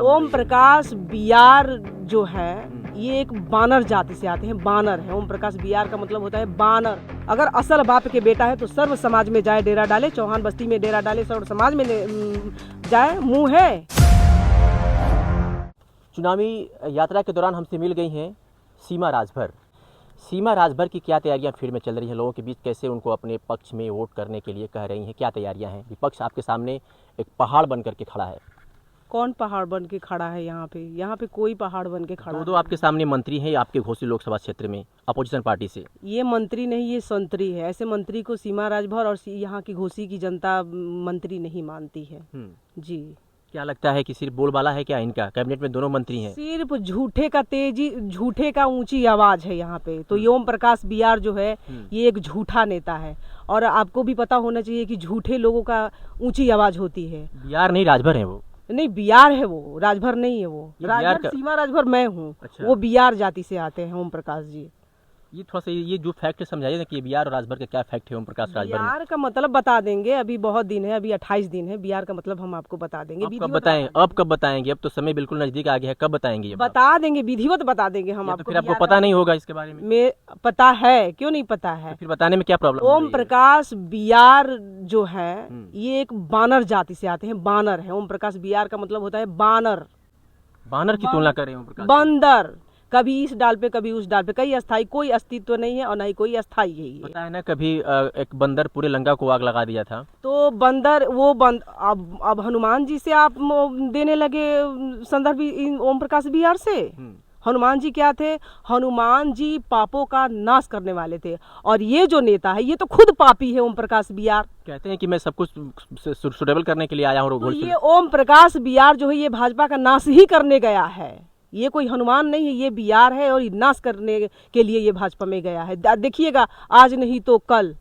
ओम प्रकाश बियार जो है ये एक बानर जाति से आते हैं, बानर है। ओम प्रकाश बियार का मतलब होता है बानर। अगर असल बाप के बेटा है तो सर्व समाज में जाए डेरा डाले, चौहान बस्ती में डेरा डाले, सर्व समाज में जाए मुंह है। चुनावी यात्रा के दौरान हमसे मिल गई हैं सीमा राजभर। सीमा राजभर की क्या तैयारियां फील्ड में चल रही हैं, लोगों के बीच कैसे उनको अपने पक्ष में वोट करने के लिए कह रही हैं, क्या तैयारियां हैं। विपक्ष आपके सामने एक पहाड़ बन करके खड़ा है। कौन पहाड़ बन के खड़ा है? यहाँ पे कोई पहाड़ बन के खड़ा दो आपके सामने मंत्री हैं आपके घोसी लोकसभा क्षेत्र में अपोजिशन पार्टी से। ये मंत्री नहीं, ये संतरी है। ऐसे मंत्री को सीमा राजभर और यहाँ की घोसी की जनता मंत्री नहीं मानती है। जी, क्या लगता है कि सिर्फ बोलबाला है क्या इनका? कैबिनेट में दोनों मंत्री हैं। सिर्फ झूठे का तेजी, झूठे का ऊंची आवाज है यहाँ पे। तो ये ओम प्रकाश बियार जो है ये एक झूठा नेता है। और आपको भी पता होना चाहिए कि झूठे लोगों का ऊंची आवाज होती है। बियार नहीं, राजभर है वो। नहीं, बियार है वो, राजभर नहीं है वो। राजभर सीमा राजभर मैं हूँ। अच्छा। वो बियार जाति से आते हैं ओम प्रकाश जी। ये थोड़ा सा ये जो फैक्ट समझाइए ना कि बिहार और राजभर का क्या फैक्ट है ओम प्रकाश राजभर में। बिहार का मतलब बता देंगे, अभी बहुत दिन है, अभी 28 दिन है। बिहार का मतलब हम आपको बता देंगे। अब कब बताएं? अब कब बताएंगे? अब तो समय बिल्कुल नजदीक आ गया है, कब बताएंगे? ये बता देंगे, विधिवत बता देंगे हम आपको। फिर आपको पता नहीं होगा इसके बारे में? पता है, क्यों नहीं पता है? फिर बताने में क्या प्रॉब्लम? ओम प्रकाश बियार जो है ये एक बानर जाति से आते हैं, बानर है। ओम प्रकाश बियार का मतलब होता है बानर। बानर की तुलना करें ओम प्रकाश? बंदर, कभी इस डाल पे कभी उस डाल पे, कई अस्थाई, कोई अस्तित्व नहीं है और न ही कोई अस्थाई है। पता है ना, कभी एक बंदर पूरे लंका को आग लगा दिया था। तो बंदर वो अब हनुमान जी से आप देने लगे संदर्भ ओम प्रकाश बिहार से। हनुमान जी क्या थे? हनुमान जी पापों का नाश करने वाले थे। और ये जो नेता है ये तो खुद पापी है। ओम प्रकाश बिहार कहते हैं कि मैं सब कुछ सुटेबल करने के लिए आया हूँ। तो ये ओम प्रकाश बिहार जो है ये भाजपा का नाश ही करने गया है। ये कोई हनुमान नहीं है, ये बियार है और नाश करने के लिए ये भाजपा में गया है। देखिएगा, आज नहीं तो कल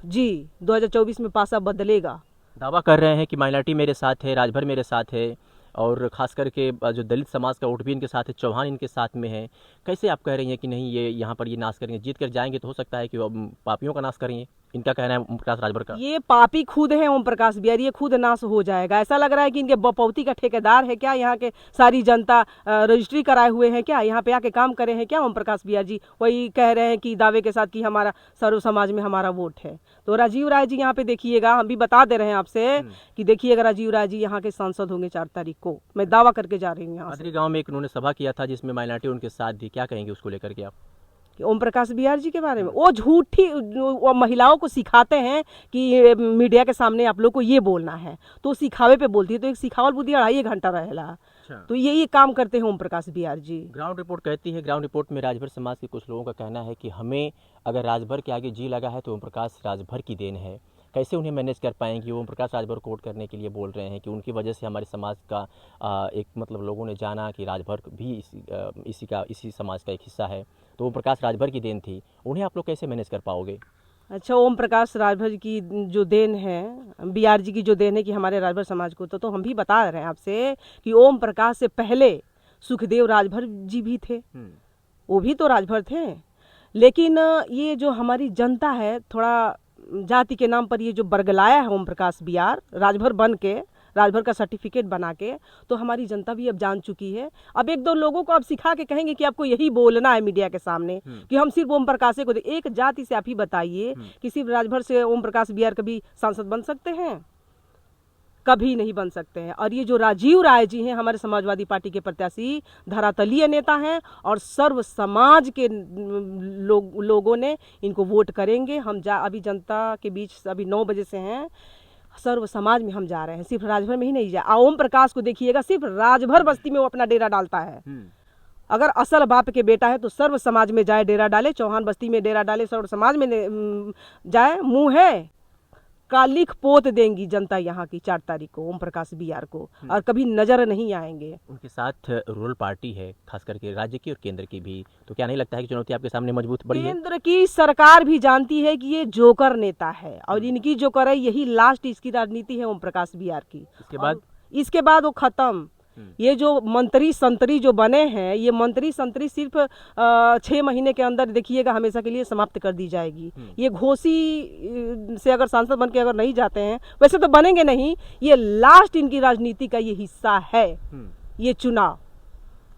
जी 2024 में पासा बदलेगा। दावा कर रहे हैं कि माइनॉरिटी मेरे साथ है, राजभर मेरे साथ है और खास करके जो दलित समाज का वोट भी इनके साथ है, चौहान इनके साथ में है। कैसे आप कह रही हैं कि नहीं ये यहाँ पर ये नाश करेंगे? जीत कर जाएंगे तो हो सकता है कि पापियों का नाश करेंगे। इनका कहना है ओम प्रकाश राजभर का। ये पापी खुद है ओम प्रकाश बिहार, ये खुद नाश हो जाएगा। ऐसा लग रहा है कि इनके बपौती का ठेकेदार है क्या? यहाँ के सारी जनता रजिस्ट्री कराए हुए हैं क्या? यहाँ पे आके काम करे हैं क्या ओम प्रकाश बिहार जी? वही कह रहे हैं कि दावे के साथ कि हमारा सर्व समाज में हमारा वोट है। तो राजीव राय जी यहाँ पे देखिएगा, हम भी बता दे रहे हैं आपसे कि देखिएगा राजीव राय जी यहाँ के सांसद होंगे 4 तारीख को। मैं दावा करके जा रही हूँ। यहाँ गाँव में एक उन्होंने सभा किया था जिसमें माइनॉरिटी उनके साथ थी। क्या कहेंगे उसको लेकर के आप? ओम प्रकाश बिहार जी के बारे में? वो झूठी, वो महिलाओं को सिखाते हैं कि मीडिया के सामने आप लोग को ये बोलना है, तो सिखावे पे बोलती है। तो एक सिखावल बुद्धि 2.5 घंटा रहेला। तो ये काम करते हैं ओम प्रकाश बिहार जी। ग्राउंड रिपोर्ट कहती है, ग्राउंड रिपोर्ट में राजभर समाज के कुछ लोगों का कहना है कि हमें अगर राजभर के आगे जी लगा है तो ओम प्रकाश राजभर की देन है। कैसे उन्हें मैनेज कर पाएंगे? ओम प्रकाश राजभर को वोट करने के लिए बोल रहे हैं कि उनकी वजह से हमारे समाज का एक मतलब लोगों ने जाना कि राजभर भी इसी समाज का एक हिस्सा है। तो ओम प्रकाश राजभर की देन थी, उन्हें आप लोग कैसे मैनेज कर पाओगे? अच्छा, ओम प्रकाश राजभर की जो देन है, बिहार जी की जो देन है कि हमारे राजभर समाज को, तो हम भी बता रहे हैं आपसे कि ओम प्रकाश से पहले सुखदेव राजभर जी भी थे। वो भी तो राजभर थे। लेकिन ये जो हमारी जनता है, थोड़ा जाति के नाम पर ये जो बरगलाया है ओम प्रकाश बिहार राजभर बन के, राजभर का सर्टिफिकेट बना के, तो हमारी जनता भी अब जान चुकी है। अब 1-2 लोगों को अब सिखा के कहेंगे कि आपको यही बोलना है मीडिया के सामने कि हम सिर्फ ओम प्रकाश को एक जाति से। आप ही बताइए कि सिर्फ राजभर से ओम प्रकाश बिहार कभी सांसद बन सकते हैं? कभी नहीं बन सकते हैं। और ये जो राजीव राय जी हैं, हमारे समाजवादी पार्टी के प्रत्याशी, धरातलीय नेता हैं और सर्व समाज के लोगों ने इनको वोट करेंगे। हम अभी जनता के बीच अभी 9 बजे से हैं, सर्व समाज में हम जा रहे हैं, सिर्फ राजभर में ही नहीं जा। ओम प्रकाश को देखिएगा, सिर्फ राजभर बस्ती में वो अपना डेरा डालता है। अगर असल बाप के बेटा है तो सर्व समाज में जाए डेरा डाले, चौहान बस्ती में डेरा डाले, सर्व समाज में जाए मुंह है। का लिख पोत देंगी जनता यहाँ की 4 तारीख को ओम प्रकाश बिहार को, और कभी नजर नहीं आएंगे। उनके साथ रूरल पार्टी है, खास करके राज्य की और केंद्र की भी। तो क्या नहीं लगता है कि चुनौती आपके सामने मजबूत बड़ी है? केंद्र की सरकार भी जानती है कि ये जोकर नेता है और इनकी जोकर है, यही लास्ट इसकी राजनीति है ओम प्रकाश बिहार की। इसके बाद वो खत्म। ये जो मंत्री संतरी जो बने हैं, ये मंत्री संतरी सिर्फ 6 महीने के अंदर देखिएगा हमेशा के लिए समाप्त कर दी जाएगी। ये घोसी से अगर सांसद बन के अगर नहीं जाते हैं, वैसे तो बनेंगे नहीं, ये लास्ट इनकी राजनीति का ये हिस्सा है। ये चुनाव।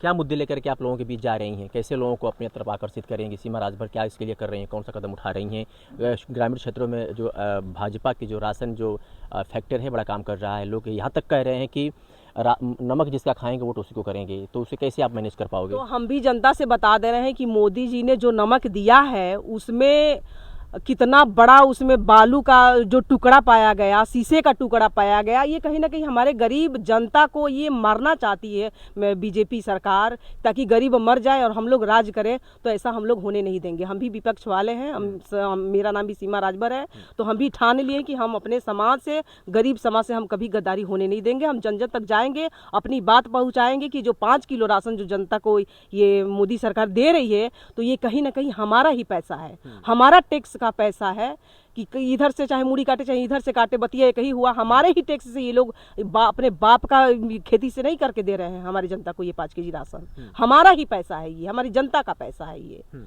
क्या मुद्दे लेकर के आप लोगों के बीच जा रही हैं, कैसे लोगों को अपनी तरफ आकर्षित करेंगी? सीमा राजभर क्या इसके लिए कर रही हैं, कौन सा कदम उठा रही हैं? ग्रामीण क्षेत्रों में जो भाजपा की जो राशन जो फैक्टर है बड़ा काम कर रहा है, लोग यहाँ तक कह रहे हैं कि नमक जिसका खाएंगे वोट उसी को करेंगे, तो उसे कैसे आप मैनेज कर पाओगे? तो हम भी जनता से बता दे रहे हैं कि मोदी जी ने जो नमक दिया है उसमें कितना बड़ा उसमें बालू का जो टुकड़ा पाया गया, शीशे का टुकड़ा पाया गया। ये कहीं ना कहीं हमारे गरीब जनता को ये मारना चाहती है बीजेपी सरकार, ताकि गरीब मर जाए और हम लोग राज करें। तो ऐसा हम लोग होने नहीं देंगे। हम भी विपक्ष वाले हैं, मेरा नाम भी सीमा राजभर है, तो हम भी ठान लिए कि हम अपने समाज से, गरीब समाज से हम कभी गद्दारी होने नहीं देंगे। हम जन जन तक जाएंगे, अपनी बात पहुंचाएंगे कि जो 5 किलो राशन जो जनता को ये मोदी सरकार दे रही है, तो ये कहीं ना कहीं हमारा ही पैसा है, हमारा टैक्स का पैसा है। कि इधर से चाहे मूड़ी काटे चाहे इधर से काटे, बतिया एक ही हुआ। हमारे ही टैक्स से ये लोग अपने बाप का खेती से नहीं करके दे रहे हैं हमारी जनता को ये 5 केजी राशन। हमारा ही पैसा है, ये हमारी जनता का पैसा है ये।